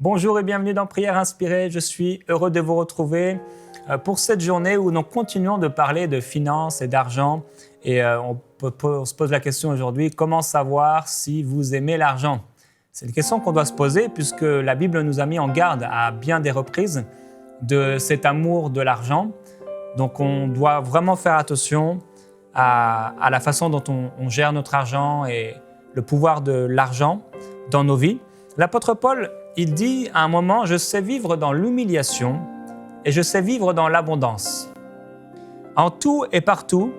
Bonjour et bienvenue dans Prière Inspirée. Je suis heureux de vous retrouver pour cette journée où nous continuons de parler de finances et d'argent. Et on se pose la question aujourd'hui, comment savoir si vous aimez l'argent ? C'est une question qu'on doit se poser puisque la Bible nous a mis en garde à bien des reprises de cet amour de l'argent. Donc on doit vraiment faire attention à la façon dont on gère notre argent et le pouvoir de l'argent dans nos vies. L'apôtre Paul, il dit à un moment « Je sais vivre dans l'humiliation et je sais vivre dans l'abondance. En tout et partout,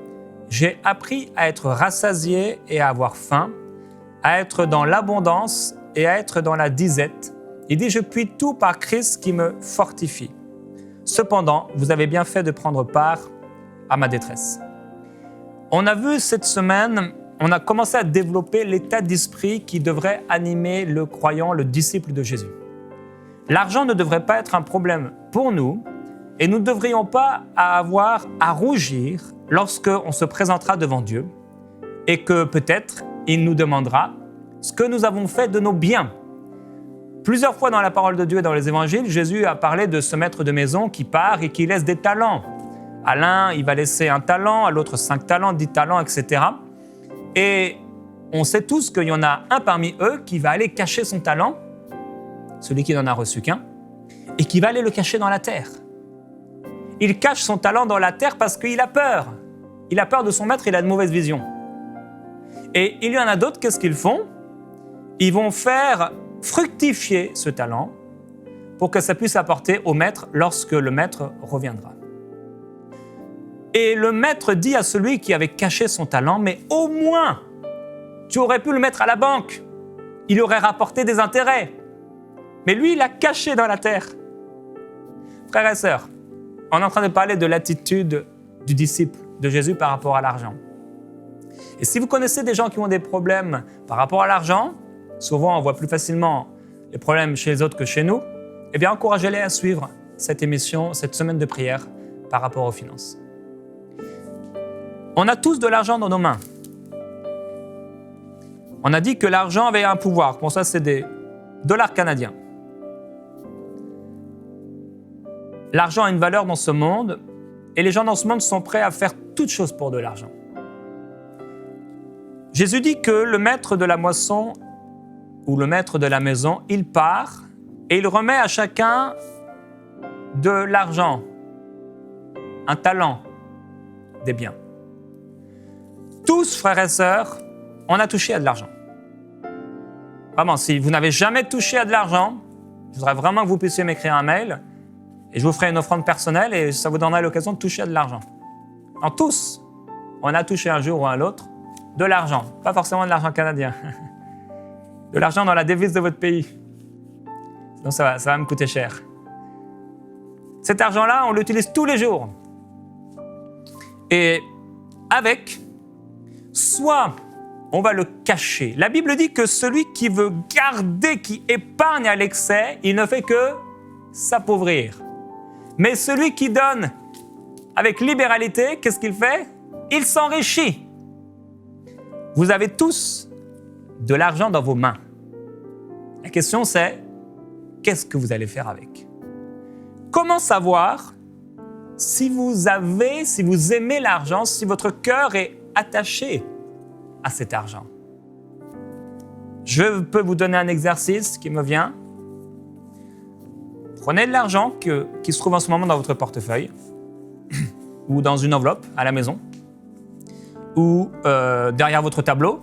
j'ai appris à être rassasié et à avoir faim, à être dans l'abondance et à être dans la disette. Il dit « Je puis tout par Christ qui me fortifie. Cependant, vous avez bien fait de prendre part à ma détresse. » On a vu cette semaine, on a commencé à développer l'état d'esprit qui devrait animer le croyant, le disciple de Jésus. L'argent ne devrait pas être un problème pour nous et nous ne devrions pas avoir à rougir lorsqu'on se présentera devant Dieu et que peut-être il nous demandera ce que nous avons fait de nos biens. Plusieurs fois dans la parole de Dieu et dans les évangiles, Jésus a parlé de ce maître de maison qui part et qui laisse des talents. À l'un, il va laisser 1 talent, à l'autre 5 talents, 10 talents, etc. Et on sait tous qu'il y en a un parmi eux qui va aller cacher son talent, celui qui n'en a reçu qu'un, et qui va aller le cacher dans la terre. Il cache son talent dans la terre parce qu'il a peur. Il a peur de son maître, il a de mauvaises visions. Et il y en a d'autres, qu'est-ce qu'ils font ? Ils vont faire fructifier ce talent pour que ça puisse apporter au maître lorsque le maître reviendra. Et le maître dit à celui qui avait caché son talent, « Mais au moins, tu aurais pu le mettre à la banque. Il aurait rapporté des intérêts. » Mais lui, il l'a caché dans la terre. Frères et sœurs, on est en train de parler de l'attitude du disciple de Jésus par rapport à l'argent. Et si vous connaissez des gens qui ont des problèmes par rapport à l'argent, souvent on voit plus facilement les problèmes chez les autres que chez nous, eh bien encouragez-les à suivre cette émission, cette semaine de prière par rapport aux finances. On a tous de l'argent dans nos mains. On a dit que l'argent avait un pouvoir. Pour ça, c'est des dollars canadiens. L'argent a une valeur dans ce monde et les gens dans ce monde sont prêts à faire toutes choses pour de l'argent. Jésus dit que le maître de la moisson ou le maître de la maison, il part et il remet à chacun de l'argent, un talent, des biens. Tous, frères et sœurs, on a touché à de l'argent. Vraiment, si vous n'avez jamais touché à de l'argent, je voudrais vraiment que vous puissiez m'écrire un mail et je vous ferai une offrande personnelle et ça vous donnera l'occasion de toucher à de l'argent. En tous, on a touché un jour ou un autre de l'argent. Pas forcément de l'argent canadien. De l'argent dans la devise de votre pays. Sinon, ça va me coûter cher. Cet argent-là, on l'utilise tous les jours. Et avec, soit on va le cacher. La Bible dit que celui qui veut garder, qui épargne à l'excès, il ne fait que s'appauvrir. Mais celui qui donne avec libéralité, qu'est-ce qu'il fait ? Il s'enrichit. Vous avez tous de l'argent dans vos mains. La question c'est, qu'est-ce que vous allez faire avec ? Comment savoir si vous aimez l'argent, si votre cœur est attaché à cet argent? Je peux vous donner un exercice qui me vient. Prenez de l'argent qui se trouve en ce moment dans votre portefeuille ou dans une enveloppe à la maison ou derrière votre tableau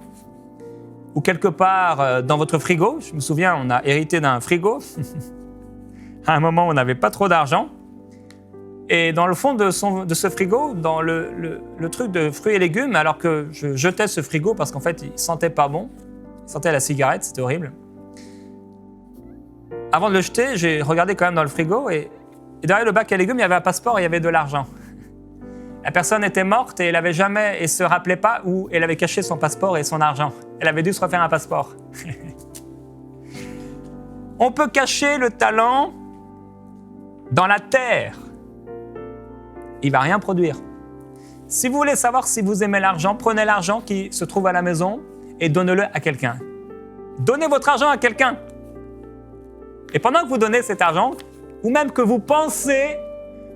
ou quelque part dans votre frigo. Je me souviens, on a hérité d'un frigo. À un moment, on n'avait pas trop d'argent. Et dans le fond de ce frigo, dans le truc de fruits et légumes, alors que je jetais ce frigo parce qu'en fait, il sentait pas bon, il sentait la cigarette, c'était horrible. Avant de le jeter, j'ai regardé quand même dans le frigo et derrière le bac à légumes, il y avait un passeport et il y avait de l'argent. La personne était morte et elle avait jamais, et se rappelait pas où elle avait caché son passeport et son argent. Elle avait dû se refaire un passeport. On peut cacher le talent dans la terre. Il ne va rien produire. Si vous voulez savoir si vous aimez l'argent, prenez l'argent qui se trouve à la maison et donnez-le à quelqu'un. Donnez votre argent à quelqu'un. Et pendant que vous donnez cet argent, ou même que vous pensez,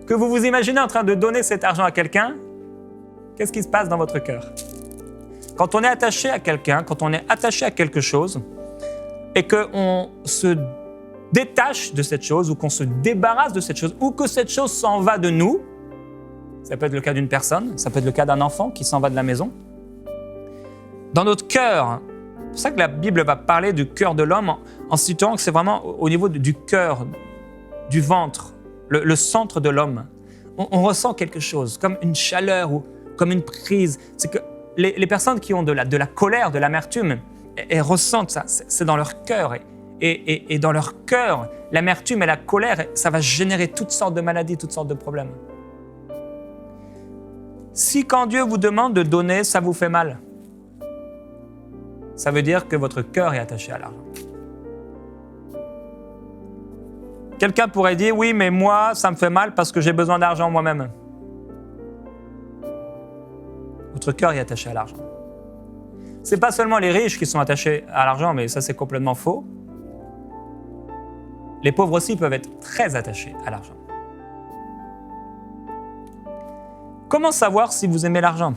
que vous vous imaginez en train de donner cet argent à quelqu'un, qu'est-ce qui se passe dans votre cœur? Quand on est attaché à quelqu'un, quand on est attaché à quelque chose, et qu'on se détache de cette chose, ou qu'on se débarrasse de cette chose, ou que cette chose s'en va de nous, ça peut être le cas d'une personne, ça peut être le cas d'un enfant qui s'en va de la maison, dans notre cœur, c'est pour ça que la Bible va parler du cœur de l'homme en situant que c'est vraiment au niveau du cœur, du ventre, le centre de l'homme. On ressent quelque chose, comme une chaleur ou comme une prise. C'est que les personnes qui ont de la colère, de l'amertume, elles ressentent ça, c'est dans leur cœur. Et dans leur cœur, l'amertume et la colère, ça va générer toutes sortes de maladies, toutes sortes de problèmes. Si quand Dieu vous demande de donner, ça vous fait mal, ça veut dire que votre cœur est attaché à l'argent. Quelqu'un pourrait dire, oui, mais moi, ça me fait mal parce que j'ai besoin d'argent moi-même. Votre cœur est attaché à l'argent. Ce n'est pas seulement les riches qui sont attachés à l'argent, mais ça, c'est complètement faux. Les pauvres aussi peuvent être très attachés à l'argent. Comment savoir si vous aimez l'argent?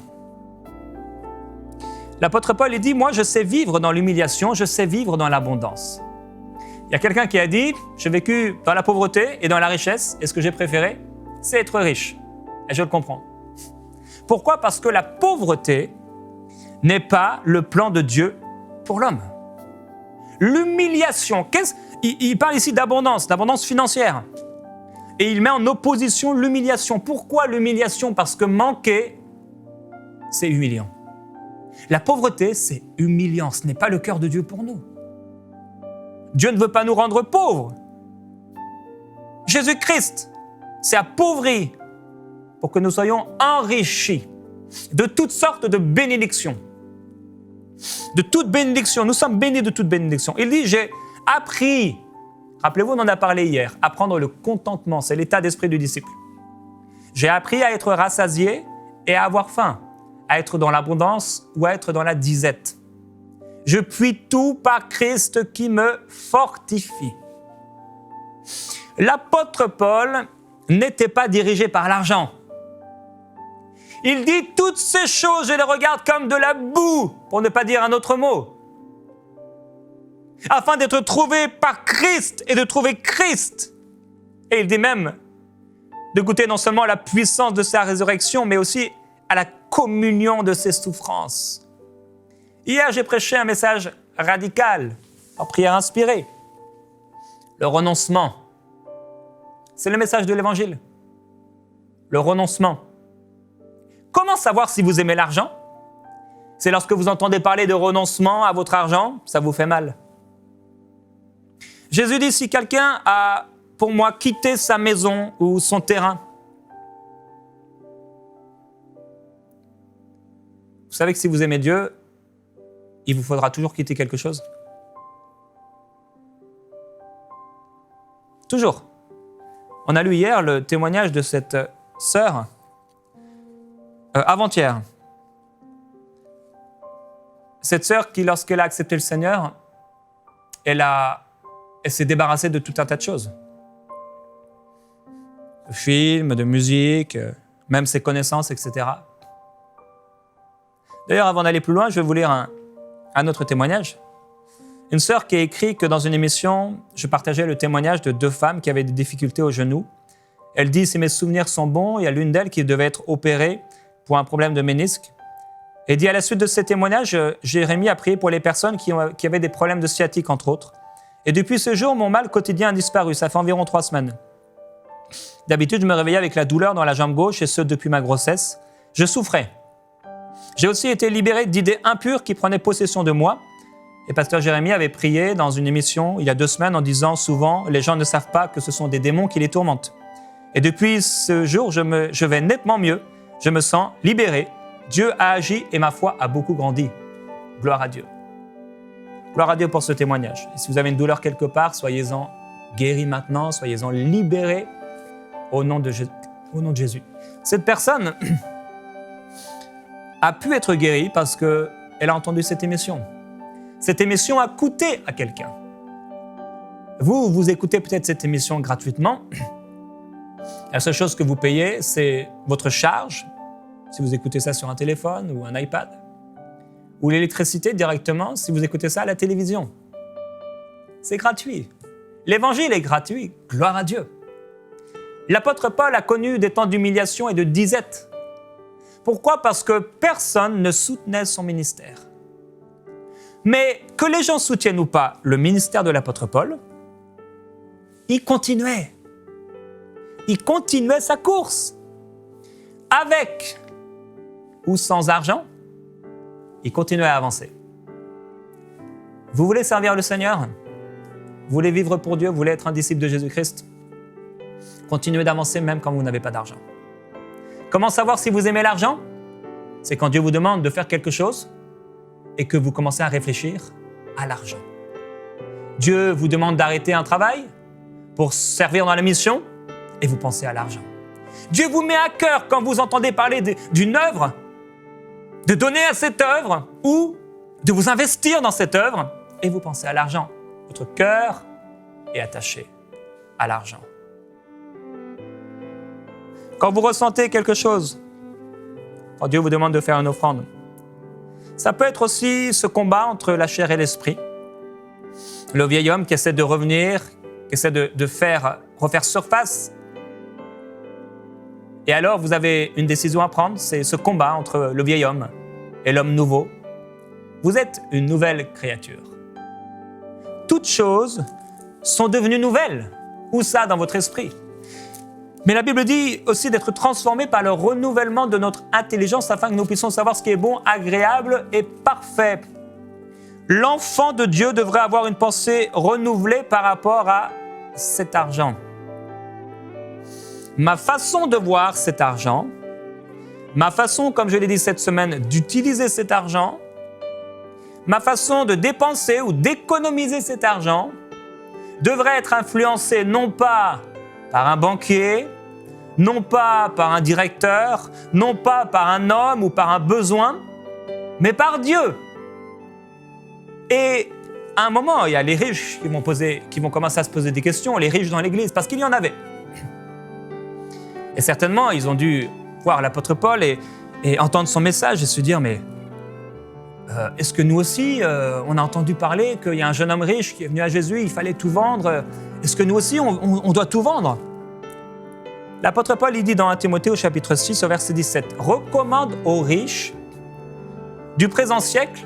L'apôtre Paul, il dit, moi, je sais vivre dans l'humiliation, je sais vivre dans l'abondance. Il y a quelqu'un qui a dit, j'ai vécu dans la pauvreté et dans la richesse, et ce que j'ai préféré, c'est être riche. Et je le comprends. Pourquoi? Parce que la pauvreté n'est pas le plan de Dieu pour l'homme. L'humiliation, il parle ici d'abondance financière. Et il met en opposition l'humiliation. Pourquoi l'humiliation? Parce que manquer, c'est humiliant. La pauvreté, c'est humiliant. Ce n'est pas le cœur de Dieu pour nous. Dieu ne veut pas nous rendre pauvres. Jésus-Christ s'est appauvri pour que nous soyons enrichis de toutes sortes de bénédictions. De toute bénédiction. Nous sommes bénis de toute bénédiction. Il dit, j'ai appris, rappelez-vous, on en a parlé hier, apprendre le contentement, c'est l'état d'esprit du disciple. J'ai appris à être rassasié et à avoir faim, à être dans l'abondance ou à être dans la disette. Je puis tout par Christ qui me fortifie. L'apôtre Paul n'était pas dirigé par l'argent. Il dit toutes ces choses, je les regarde comme de la boue, pour ne pas dire un autre mot, afin d'être trouvé par Christ et de trouver Christ. Et il dit même de goûter non seulement à la puissance de sa résurrection, mais aussi à la communion de ses souffrances. Hier, j'ai prêché un message radical, en prière inspirée. Le renoncement. C'est le message de l'Évangile. Le renoncement. Comment savoir si vous aimez l'argent? C'est lorsque vous entendez parler de renoncement à votre argent, ça vous fait mal. Jésus dit, si quelqu'un a, pour moi, quitté sa maison ou son terrain, vous savez que si vous aimez Dieu, il vous faudra toujours quitter quelque chose. Toujours. On a lu hier le témoignage de cette sœur, avant-hier. Cette sœur qui, lorsqu'elle a accepté le Seigneur, elle s'est débarrassée de tout un tas de choses. De films, de musique, même ses connaissances, etc. D'ailleurs, avant d'aller plus loin, je vais vous lire un autre témoignage. Une sœur qui a écrit que dans une émission, je partageais le témoignage de 2 femmes qui avaient des difficultés au genou. Elle dit, si mes souvenirs sont bons, il y a l'une d'elles qui devait être opérée pour un problème de ménisque. Et dit, à la suite de ces témoignages, Jérémie a prié pour les personnes qui avaient des problèmes de sciatique, entre autres. Et depuis ce jour, mon mal quotidien a disparu. Ça fait environ 3 semaines. D'habitude, je me réveillais avec la douleur dans la jambe gauche, et ce, depuis ma grossesse. Je souffrais. J'ai aussi été libéré d'idées impures qui prenaient possession de moi. Et pasteur Jérémie avait prié dans une émission il y a 2 semaines en disant souvent, les gens ne savent pas que ce sont des démons qui les tourmentent. Et depuis ce jour, je vais nettement mieux. Je me sens libéré. Dieu a agi et ma foi a beaucoup grandi. Gloire à Dieu. Gloire à Dieu pour ce témoignage. Et si vous avez une douleur quelque part, soyez-en guéris maintenant, soyez-en libérés au nom de Jésus. Cette personne a pu être guérie parce qu'elle a entendu cette émission. Cette émission a coûté à quelqu'un. Vous écoutez peut-être cette émission gratuitement. La seule chose que vous payez, c'est votre charge, si vous écoutez ça sur un téléphone ou un iPad, ou l'électricité directement, si vous écoutez ça à la télévision. C'est gratuit. L'évangile est gratuit. Gloire à Dieu. L'apôtre Paul a connu des temps d'humiliation et de disette. Pourquoi? Parce que personne ne soutenait son ministère. Mais que les gens soutiennent ou pas le ministère de l'apôtre Paul, il continuait. Il continuait sa course. Avec ou sans argent, il continuait à avancer. Vous voulez servir le Seigneur? Vous voulez vivre pour Dieu? Vous voulez être un disciple de Jésus-Christ? Continuez d'avancer même quand vous n'avez pas d'argent. Comment savoir si vous aimez l'argent? C'est quand Dieu vous demande de faire quelque chose et que vous commencez à réfléchir à l'argent. Dieu vous demande d'arrêter un travail pour servir dans la mission et vous pensez à l'argent. Dieu vous met à cœur quand vous entendez parler d'une œuvre, de donner à cette œuvre ou de vous investir dans cette œuvre et vous pensez à l'argent. Votre cœur est attaché à l'argent. Quand vous ressentez quelque chose, quand Dieu vous demande de faire une offrande, ça peut être aussi ce combat entre la chair et l'esprit. Le vieil homme qui essaie de revenir, qui essaie de refaire surface. Et alors, vous avez une décision à prendre, c'est ce combat entre le vieil homme et l'homme nouveau. Vous êtes une nouvelle créature. Toutes choses sont devenues nouvelles. Où ça dans votre esprit? Mais la Bible dit aussi d'être transformés par le renouvellement de notre intelligence afin que nous puissions savoir ce qui est bon, agréable et parfait. L'enfant de Dieu devrait avoir une pensée renouvelée par rapport à cet argent. Ma façon de voir cet argent, ma façon, comme je l'ai dit cette semaine, d'utiliser cet argent, ma façon de dépenser ou d'économiser cet argent devrait être influencée non pas par un banquier, non pas par un directeur, non pas par un homme ou par un besoin, mais par Dieu. Et à un moment, il y a les riches qui vont commencer à se poser des questions, les riches dans l'Église, parce qu'il y en avait. Et certainement, ils ont dû voir l'apôtre Paul et entendre son message et se dire, mais est-ce que nous aussi, on a entendu parler qu'il y a un jeune homme riche qui est venu à Jésus, il fallait tout vendre. Est-ce que nous aussi, on doit tout vendre? L'apôtre Paul, il dit dans 1 Timothée au chapitre 6, au verset 17, « Recommande aux riches du présent siècle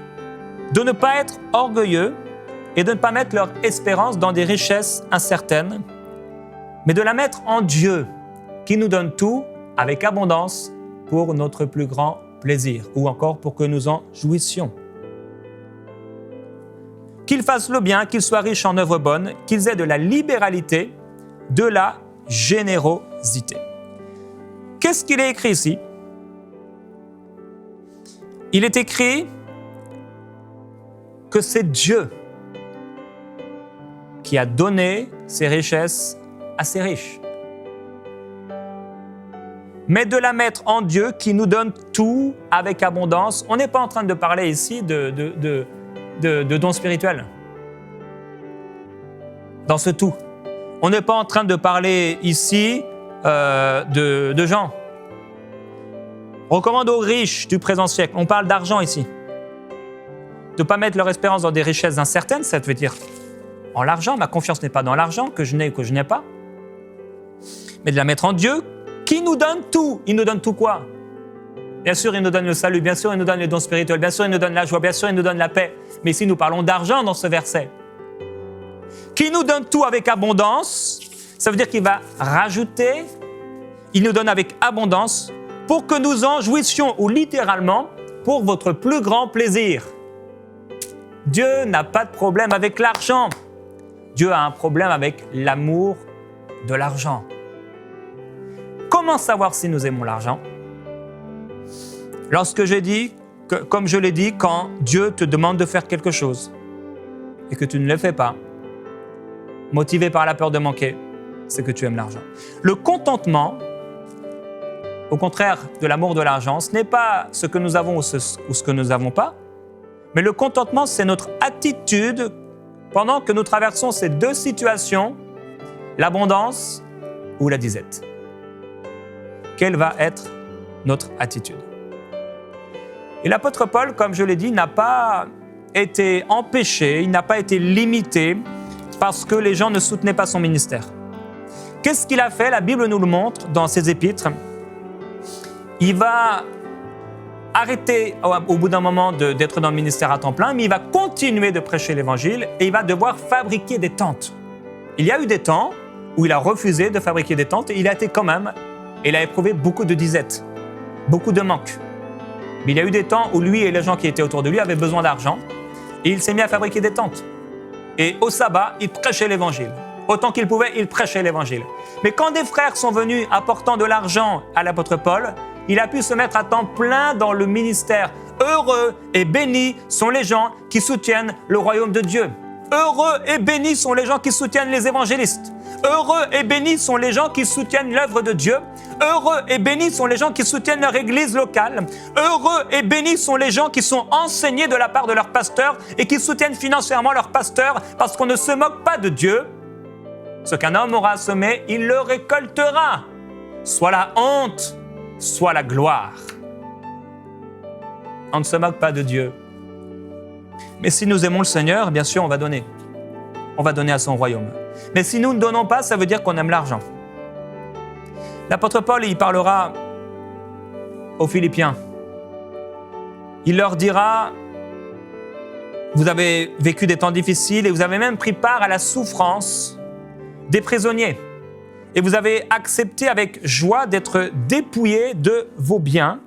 de ne pas être orgueilleux et de ne pas mettre leur espérance dans des richesses incertaines, mais de la mettre en Dieu, qui nous donne tout avec abondance pour notre plus grand plaisir, ou encore pour que nous en jouissions. Qu'ils fassent le bien, qu'ils soient riches en œuvres bonnes, qu'ils aient de la libéralité, de la générosité. » Qu'est-ce qu'il est écrit ici? Il est écrit que c'est Dieu qui a donné ses richesses à ses riches. Mais de la mettre en Dieu qui nous donne tout avec abondance. On n'est pas en train de parler ici de dons spirituels. Dans ce tout. On n'est pas en train de parler ici de gens. On recommande aux riches du présent siècle. On parle d'argent ici. De ne pas mettre leur espérance dans des richesses incertaines, ça veut dire en l'argent. Ma confiance n'est pas dans l'argent, que je n'ai ou que je n'ai pas. Mais de la mettre en Dieu qui nous donne tout. Il nous donne tout quoi? Bien sûr, il nous donne le salut. Bien sûr, il nous donne les dons spirituels. Bien sûr, il nous donne la joie. Bien sûr, il nous donne la paix. Mais ici, nous parlons d'argent dans ce verset. Qui nous donne tout avec abondance, ça veut dire qu'il va rajouter, il nous donne avec abondance pour que nous en jouissions, ou littéralement, pour votre plus grand plaisir. Dieu n'a pas de problème avec l'argent. Dieu a un problème avec l'amour de l'argent. Comment savoir si nous aimons l'argent? Lorsque je dis, comme je l'ai dit, quand Dieu te demande de faire quelque chose et que tu ne le fais pas, motivé par la peur de manquer, c'est que tu aimes l'argent. Le contentement, au contraire de l'amour de l'argent, ce n'est pas ce que nous avons ou ce que nous n'avons pas, mais le contentement, c'est notre attitude pendant que nous traversons ces deux situations, l'abondance ou la disette. Quelle va être notre attitude? Et l'apôtre Paul, comme je l'ai dit, n'a pas été empêché, il n'a pas été limité parce que les gens ne soutenaient pas son ministère. Qu'est-ce qu'il a fait? La Bible nous le montre dans ses épîtres. Il va arrêter au bout d'un moment d'être dans le ministère à temps plein, mais il va continuer de prêcher l'Évangile et il va devoir fabriquer des tentes. Il y a eu des temps où il a refusé de fabriquer des tentes et il a été quand même, il a éprouvé beaucoup de disette, beaucoup de manque. Mais il y a eu des temps où lui et les gens qui étaient autour de lui avaient besoin d'argent et il s'est mis à fabriquer des tentes. Et au sabbat, il prêchait l'Évangile. Autant qu'il pouvait, il prêchait l'Évangile. Mais quand des frères sont venus apportant de l'argent à l'apôtre Paul, il a pu se mettre à temps plein dans le ministère. Heureux et bénis sont les gens qui soutiennent le royaume de Dieu. Heureux et bénis sont les gens qui soutiennent les évangélistes. Heureux et bénis sont les gens qui soutiennent l'œuvre de Dieu. Heureux et bénis sont les gens qui soutiennent leur église locale. Heureux et bénis sont les gens qui sont enseignés de la part de leur pasteur et qui soutiennent financièrement leur pasteur parce qu'on ne se moque pas de Dieu. Ce qu'un homme aura semé, il le récoltera. Soit la honte, soit la gloire. On ne se moque pas de Dieu. Mais si nous aimons le Seigneur, bien sûr, on va donner. On va donner à son royaume. Mais si nous ne donnons pas, ça veut dire qu'on aime l'argent. L'apôtre Paul, il parlera aux Philippiens. Il leur dira, vous avez vécu des temps difficiles et vous avez même pris part à la souffrance des prisonniers. Et vous avez accepté avec joie d'être dépouillés de vos biens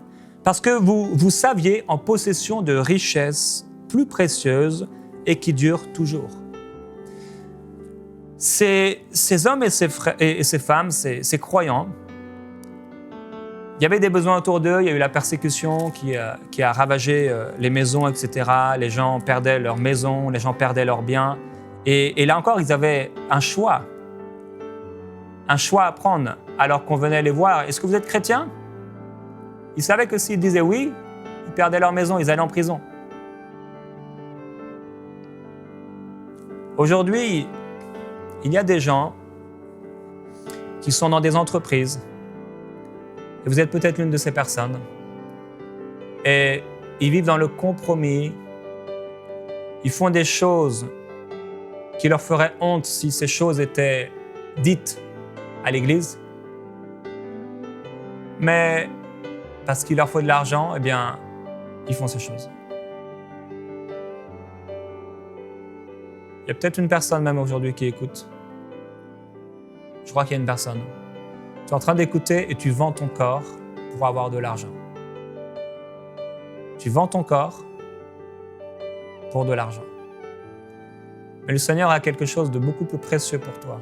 parce que vous saviez en possession de richesses plus précieuses et qui durent toujours. Ces hommes et ces femmes, ces croyants, il y avait des besoins autour d'eux, il y a eu la persécution qui a ravagé les maisons, etc. Les gens perdaient leurs maisons, les gens perdaient leurs biens. Et là encore, ils avaient un choix à prendre alors qu'on venait les voir. Est-ce que vous êtes chrétien? Ils savaient que s'ils disaient oui, ils perdaient leur maison, ils allaient en prison. Aujourd'hui, il y a des gens qui sont dans des entreprises, et vous êtes peut-être l'une de ces personnes, et ils vivent dans le compromis, ils font des choses qui leur feraient honte si ces choses étaient dites à l'église, mais parce qu'il leur faut de l'argent, eh bien, ils font ces choses. Il y a peut-être une personne même aujourd'hui qui écoute. Je crois qu'il y a une personne. Tu es en train d'écouter et tu vends ton corps pour avoir de l'argent. Tu vends ton corps pour de l'argent. Mais le Seigneur a quelque chose de beaucoup plus précieux pour toi.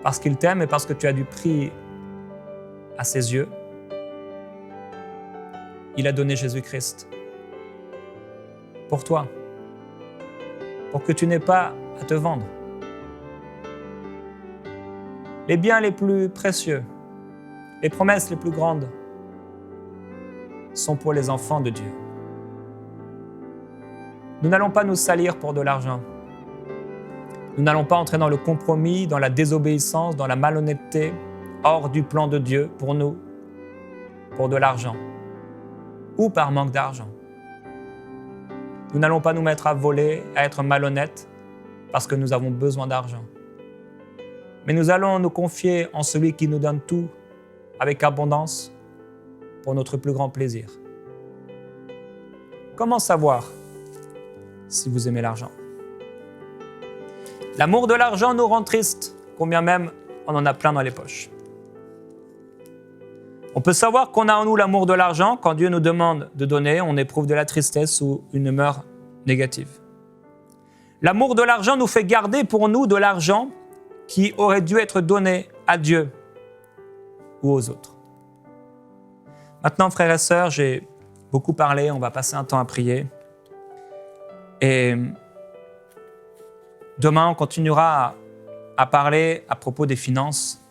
Parce qu'il t'aime et parce que tu as du prix à ses yeux, il a donné Jésus-Christ pour toi, pour que tu n'aies pas à te vendre. Les biens les plus précieux, les promesses les plus grandes sont pour les enfants de Dieu. Nous n'allons pas nous salir pour de l'argent. Nous n'allons pas entrer dans le compromis, dans la désobéissance, dans la malhonnêteté, hors du plan de Dieu pour nous, pour de l'argent ou par manque d'argent. Nous n'allons pas nous mettre à voler, à être malhonnêtes parce que nous avons besoin d'argent. Mais nous allons nous confier en celui qui nous donne tout avec abondance pour notre plus grand plaisir. Comment savoir si vous aimez l'argent? L'amour de l'argent nous rend tristes, combien même on en a plein dans les poches. On peut savoir qu'on a en nous l'amour de l'argent quand Dieu nous demande de donner, on éprouve de la tristesse ou une humeur négative. L'amour de l'argent nous fait garder pour nous de l'argent qui aurait dû être donné à Dieu ou aux autres. Maintenant, frères et sœurs, j'ai beaucoup parlé, on va passer un temps à prier. Et demain, on continuera à parler à propos des finances.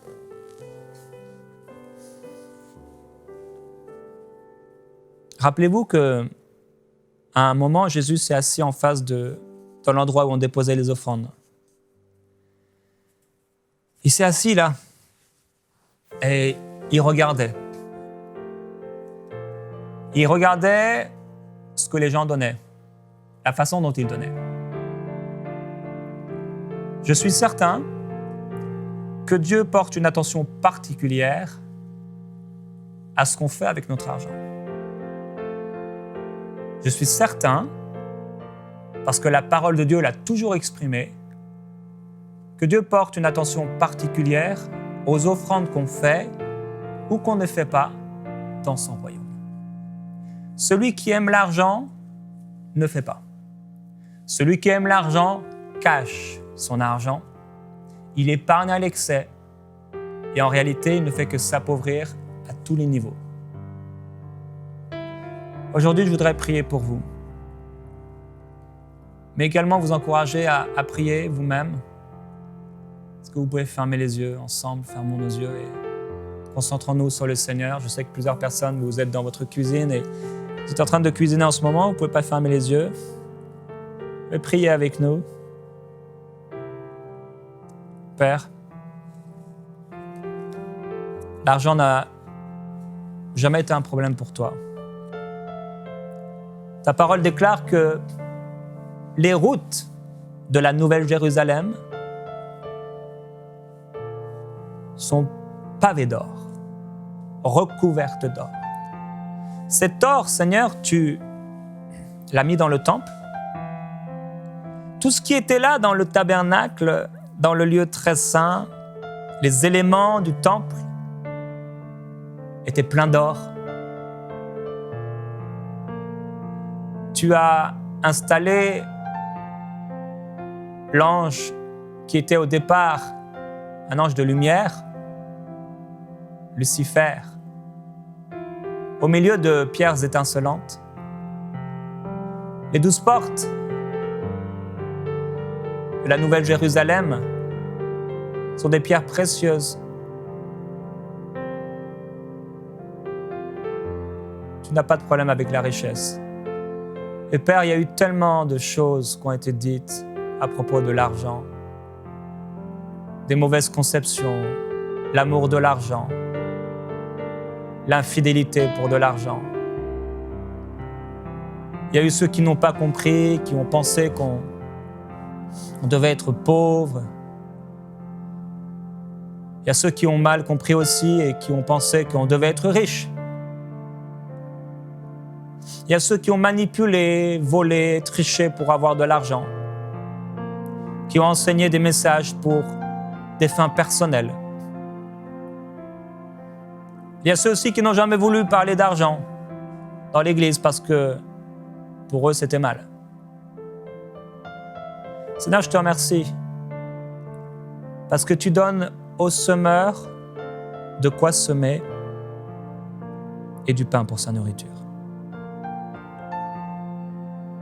Rappelez-vous qu'à un moment, Jésus s'est assis en face de dans l'endroit où on déposait les offrandes. Il s'est assis là et il regardait. Il regardait ce que les gens donnaient, la façon dont ils donnaient. Je suis certain que Dieu porte une attention particulière à ce qu'on fait avec notre argent. Je suis certain, parce que la parole de Dieu l'a toujours exprimé, que Dieu porte une attention particulière aux offrandes qu'on fait ou qu'on ne fait pas dans son royaume. Celui qui aime l'argent ne fait pas. Celui qui aime l'argent cache son argent, il épargne à l'excès et en réalité, il ne fait que s'appauvrir à tous les niveaux. Aujourd'hui, je voudrais prier pour vous, mais également vous encourager à prier vous-même. Est-ce que vous pouvez fermer les yeux ensemble, fermons nos yeux et concentrons-nous sur le Seigneur. Je sais que plusieurs personnes, vous êtes dans votre cuisine et vous êtes en train de cuisiner en ce moment, vous ne pouvez pas fermer les yeux. Vous pouvez prier avec nous. Père, l'argent n'a jamais été un problème pour toi. Ta parole déclare que les routes de la Nouvelle Jérusalem sont pavées d'or, recouvertes d'or. Cet or, Seigneur, tu l'as mis dans le temple. Tout ce qui était là dans le tabernacle, dans le lieu très saint, les éléments du temple étaient pleins d'or. Tu as installé l'ange qui était au départ un ange de lumière, Lucifer, au milieu de pierres étincelantes. Les 12 portes de la Nouvelle Jérusalem sont des pierres précieuses. Tu n'as pas de problème avec la richesse. Et Père, il y a eu tellement de choses qui ont été dites à propos de l'argent, des mauvaises conceptions, l'amour de l'argent, l'infidélité pour de l'argent. Il y a eu ceux qui n'ont pas compris, qui ont pensé qu'on devait être pauvre. Il y a ceux qui ont mal compris aussi et qui ont pensé qu'on devait être riche. Il y a ceux qui ont manipulé, volé, triché pour avoir de l'argent, qui ont enseigné des messages pour des fins personnelles. Il y a ceux aussi qui n'ont jamais voulu parler d'argent dans l'Église parce que pour eux, c'était mal. Seigneur, je te remercie parce que tu donnes au semeur de quoi semer et du pain pour sa nourriture.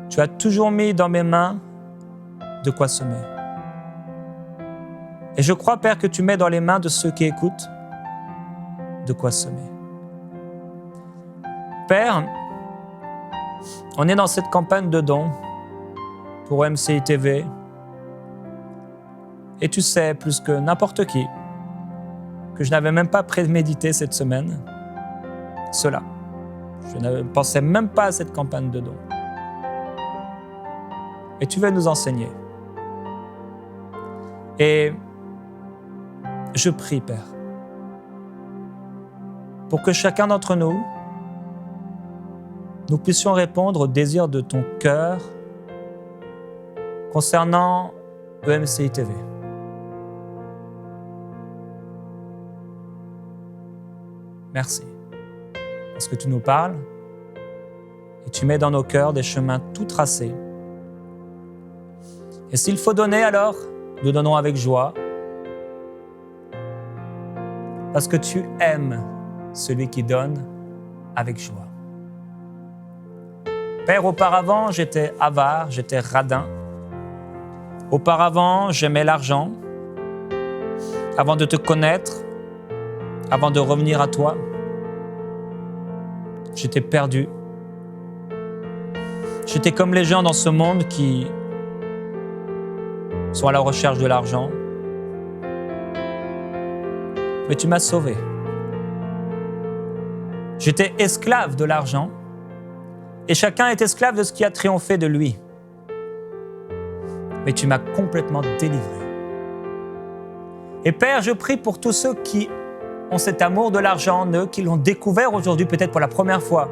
Tu as toujours mis dans mes mains de quoi semer. Et je crois, Père, que tu mets dans les mains de ceux qui écoutent de quoi semer. Père, on est dans cette campagne de dons pour MCI TV. Et tu sais, plus que n'importe qui, que je n'avais même pas prémédité cette semaine cela. Je ne pensais même pas à cette campagne de dons. Et tu veux nous enseigner. Et je prie, Père, pour que chacun d'entre nous puissions répondre au désir de ton cœur concernant EMCI TV. Merci, parce que tu nous parles et tu mets dans nos cœurs des chemins tout tracés. Et s'il faut donner, alors, nous donnons avec joie, parce que tu aimes celui qui donne avec joie. Père, auparavant, j'étais avare, j'étais radin. Auparavant, j'aimais l'argent. Avant de te connaître, avant de revenir à toi, j'étais perdu. J'étais comme les gens dans ce monde qui sont à la recherche de l'argent. Mais tu m'as sauvé. J'étais esclave de l'argent et chacun est esclave de ce qui a triomphé de lui. Mais tu m'as complètement délivré. Et Père, je prie pour tous ceux qui ont cet amour de l'argent en eux, qui l'ont découvert aujourd'hui peut-être pour la première fois.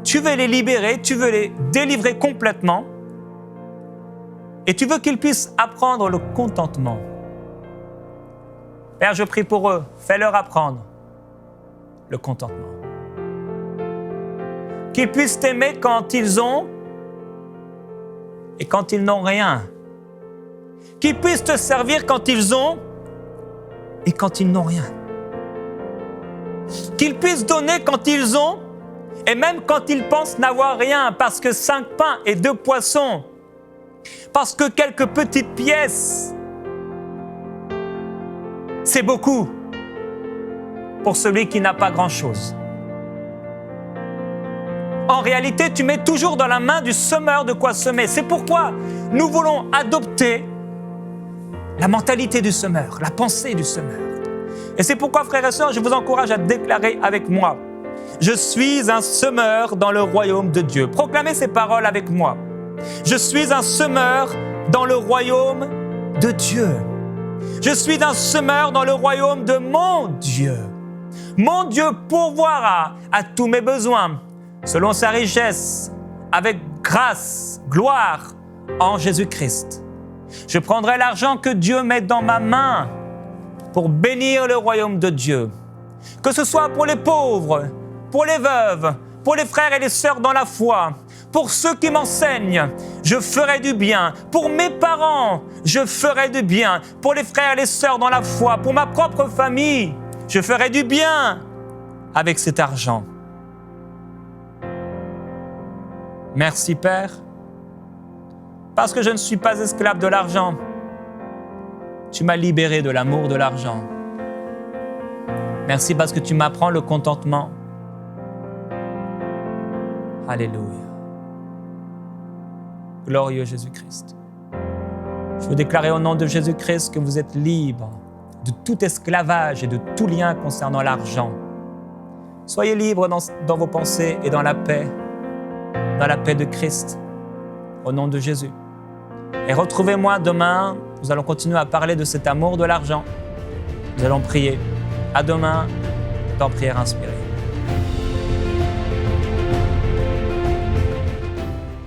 Tu veux les libérer, tu veux les délivrer complètement et tu veux qu'ils puissent apprendre le contentement. Père, je prie pour eux, fais-leur apprendre le contentement. Qu'ils puissent t'aimer quand ils ont et quand ils n'ont rien. Qu'ils puissent te servir quand ils ont et quand ils n'ont rien. Qu'ils puissent donner quand ils ont et même quand ils pensent n'avoir rien, parce que 5 pains et 2 poissons, parce que quelques petites pièces, c'est beaucoup pour celui qui n'a pas grand-chose. En réalité, tu mets toujours dans la main du semeur de quoi semer. C'est pourquoi nous voulons adopter la mentalité du semeur, la pensée du semeur. Et c'est pourquoi, frères et sœurs, je vous encourage à déclarer avec moi: je suis un semeur dans le royaume de Dieu. Proclamez ces paroles avec moi. Je suis un semeur dans le royaume de Dieu. Je suis un semeur dans le royaume de mon Dieu. Mon Dieu pourvoira à tous mes besoins, selon sa richesse, avec grâce, gloire, en Jésus-Christ. Je prendrai l'argent que Dieu met dans ma main pour bénir le royaume de Dieu. Que ce soit pour les pauvres, pour les veuves, pour les frères et les sœurs dans la foi, pour ceux qui m'enseignent, je ferai du bien. Pour mes parents, je ferai du bien. Pour les frères et les sœurs dans la foi, pour ma propre famille, je ferai du bien avec cet argent. Merci Père, parce que je ne suis pas esclave de l'argent. Tu m'as libéré de l'amour de l'argent. Merci parce que tu m'apprends le contentement. Alléluia. Glorieux Jésus-Christ. Je veux déclarer au nom de Jésus-Christ que vous êtes libre de tout esclavage et de tout lien concernant l'argent. Soyez libres dans vos pensées et dans la paix de Christ, au nom de Jésus. Et retrouvez-moi demain, nous allons continuer à parler de cet amour de l'argent. Nous allons prier. À demain dans Prière Inspirée.